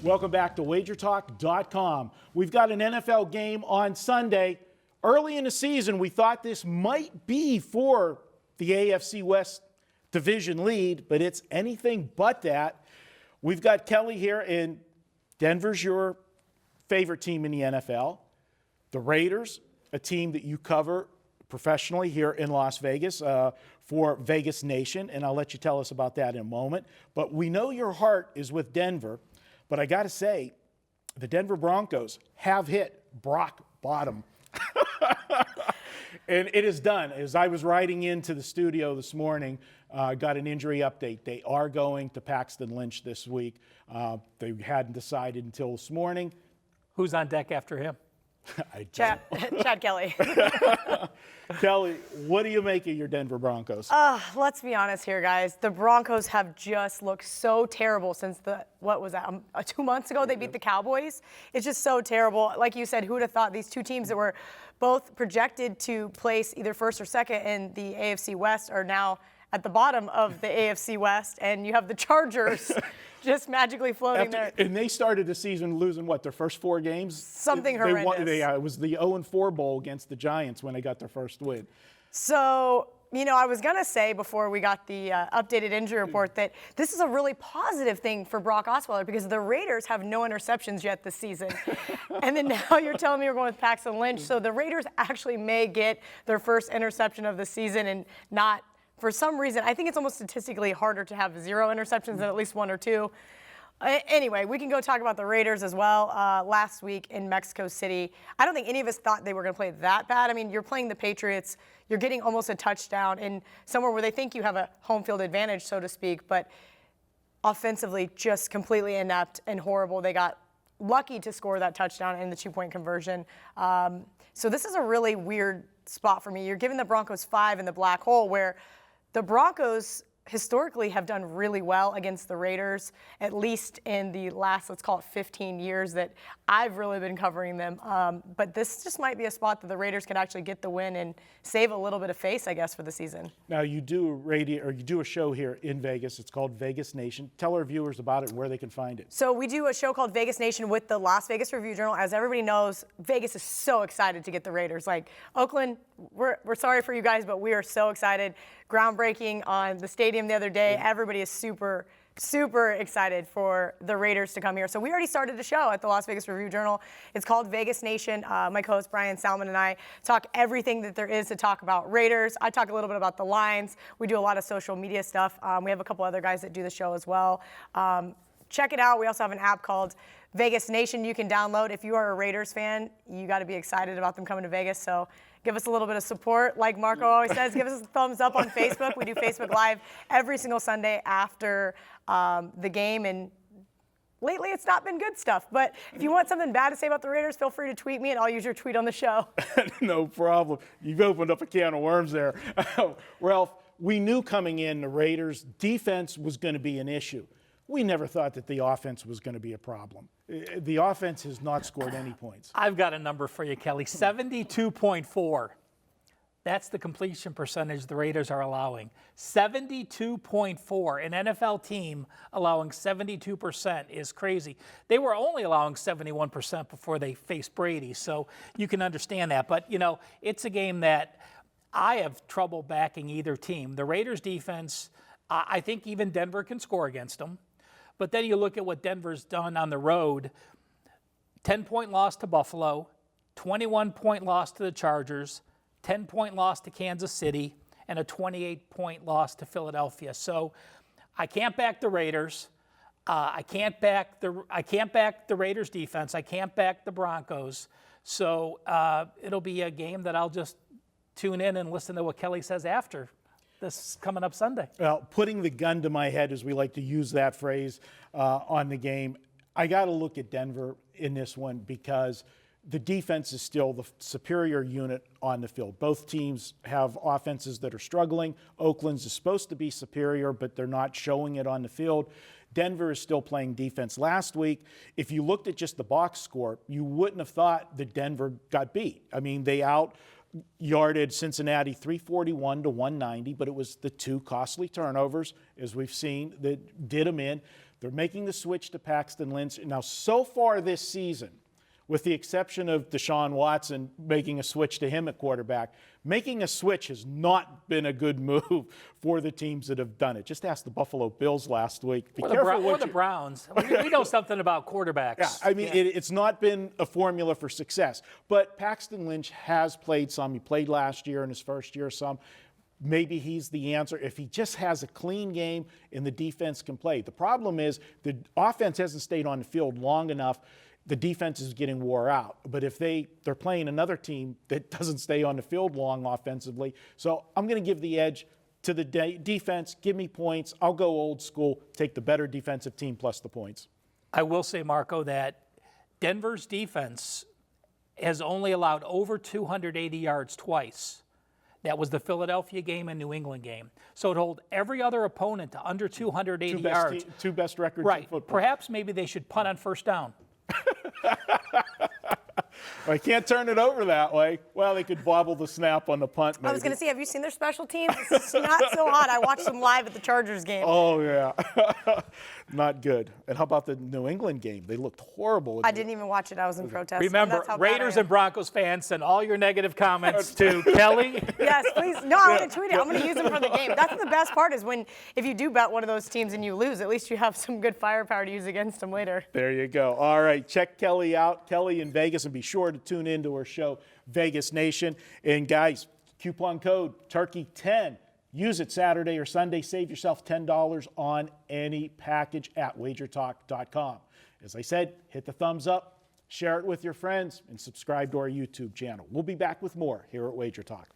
Welcome back to WagerTalk.com. We've got an NFL game on Sunday. Early in the season, we thought this might be for the AFC West division lead, but it's anything but that. We've got Kelly here, and Denver's your favorite team in the NFL. The Raiders, a team that you cover professionally here in Las Vegas for Vegas Nation, and I'll let you tell us about that in a moment. But we know your heart is with Denver, but I got to say, the Denver Broncos have hit rock bottom. And it is done. As I was riding into the studio this morning, got an injury update. They are going to Paxton Lynch this week. They hadn't decided until this morning. Who's on deck after him? Chad Kelly. Kelly, what do you make of your Denver Broncos? Let's be honest here, guys. The Broncos have just looked so terrible since what was that, 2 months ago they beat the Cowboys. It's just so terrible. Like you said, who would have thought these two teams that were both projected to place either first or second in the AFC West are now at the bottom of the AFC West, and you have the Chargers just magically floating there. And they started the season losing, what, their first 4 games? Something horrendous. It was the 0-4 bowl against the Giants when they got their first win. So, I was going to say before we got the updated injury report that this is a really positive thing for Brock Osweiler because the Raiders have no interceptions yet this season. And then now you're telling me we're going with Paxton Lynch. So the Raiders actually may get their first interception of the season and not, for some reason, I think it's almost statistically harder to have 0 interceptions than at least 1 or 2. Anyway, we can go talk about the Raiders as well. Last week in Mexico City, I don't think any of us thought they were going to play that bad. I mean, you're playing the Patriots. You're getting almost a touchdown in somewhere where they think you have a home field advantage, so to speak. But offensively, just completely inept and horrible. They got lucky to score that touchdown in the 2-point conversion. So this is a really weird spot for me. You're giving the Broncos 5 in the black hole where the Broncos historically have done really well against the Raiders, at least in the last, let's call it 15 years that I've really been covering them. But this just might be a spot that the Raiders could actually get the win and save a little bit of face, I guess, for the season. Now, you do a show here in Vegas. It's called Vegas Nation. Tell our viewers about it and where they can find it. So we do a show called Vegas Nation with the Las Vegas Review-Journal. As everybody knows, Vegas is so excited to get the Raiders. Like, Oakland, we're sorry for you guys, but we are so excited. Groundbreaking on the stadium the other day. Yeah. Everybody is super excited for the Raiders to come here. So we already started a show at the Las Vegas Review-Journal. It's called Vegas Nation. My co-host Brian Salmon and I talk everything that there is to talk about Raiders. I talk a little bit about the lines. We do a lot of social media stuff. We have a couple other guys that do the show as well. Check it out. We also have an app called Vegas Nation you can download. If you are a Raiders fan, you got to be excited about them coming to Vegas. So give us a little bit of support. Like Marco always says, give us a thumbs up on Facebook. We do Facebook Live every single Sunday after the game. And lately, it's not been good stuff. But if you want something bad to say about the Raiders, feel free to tweet me, and I'll use your tweet on the show. No problem. You've opened up a can of worms there. Ralph, we knew coming in the Raiders' defense was going to be an issue. We never thought that the offense was going to be a problem. The offense has not scored any points. I've got a number for you, Kelly. 72.4. That's the completion percentage the Raiders are allowing. 72.4. An NFL team allowing 72% is crazy. They were only allowing 71% before they faced Brady, so you can understand that. But, it's a game that I have trouble backing either team. The Raiders' defense, I think even Denver can score against them. But then you look at what Denver's done on the road, 10-point loss to Buffalo, 21-point loss to the Chargers, 10-point loss to Kansas City, and a 28-point loss to Philadelphia. So I can't back the Raiders. I can't back the Raiders defense. I can't back the Broncos. So it'll be a game that I'll just tune in and listen to what Kelly says after. This is coming up Sunday. Well, putting the gun to my head, as we like to use that phrase on the game, I got to look at Denver in this one because the defense is still the superior unit on the field. Both teams have offenses that are struggling. Oakland's is supposed to be superior, but they're not showing it on the field. Denver is still playing defense. Last week, if you looked at just the box score, you wouldn't have thought that Denver got beat. I mean, they out-yarded Cincinnati 341 to 190, but it was the 2 costly turnovers, as we've seen, that did them in. They're making the switch to Paxton Lynch. Now, so far this season, with the exception of Deshaun Watson making a switch to him at quarterback, making a switch has not been a good move for the teams that have done it. Just ask the Buffalo Bills last week. Be careful or the Browns. We know something about quarterbacks. Yeah, I mean, it's not been a formula for success. But Paxton Lynch has played some. He played last year in his first year some. Maybe he's the answer if he just has a clean game and the defense can play. The problem is the offense hasn't stayed on the field long enough. The defense is getting wore out. But if they're playing another team that doesn't stay on the field long offensively, so I'm going to give the edge to the defense. Give me points. I'll go old school, take the better defensive team plus the points. I will say, Marco, that Denver's defense has only allowed over 280 yards twice. That was the Philadelphia game and New England game. So it hold every other opponent to under 280 yards. Two best records in football. Perhaps maybe they should punt on first down. I can't turn it over that way. Well, they could bobble the snap on the punt, maybe. I was going to say, have you seen their special teams? It's not so hot. I watched them live at the Chargers game. Oh, yeah. Not good. And how about the New England game? They looked horrible. I didn't even watch it. I was in protest. Remember, Raiders and Broncos fans, send all your negative comments to Kelly. Yes, please. No, I'm going to tweet it. I'm going to use them for the game. That's the best part is if you do bet one of those teams and you lose, at least you have some good firepower to use against them later. There you go. All right, check Kelly out. Kelly in Vegas, and be sure to tune into her show, Vegas Nation. And guys, coupon code Turkey10. Use it Saturday or Sunday. Save yourself $10 on any package at wagertalk.com. As I said, hit the thumbs up, share it with your friends, and subscribe to our YouTube channel. We'll be back with more here at Wager Talk.